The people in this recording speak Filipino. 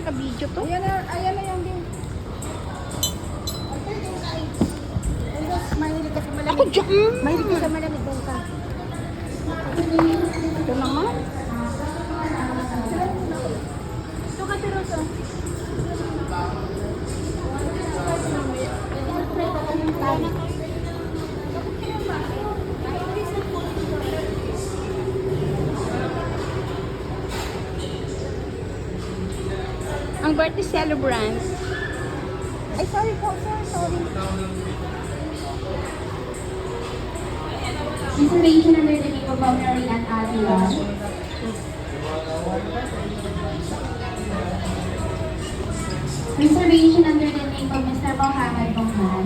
naka-video to. Ayan na yung din. Mahilig ka sa malamig. Ako dyan. Mahilig ka sa malamig doon ka. Ito naman. Ito ka, Tiroso. Ang birthday celebrants. Ay, sorry po, sir. Sorry. Reservation under the name of Mary Ann Avila. Reservation under the name of Mr. Mohammed Bonghan.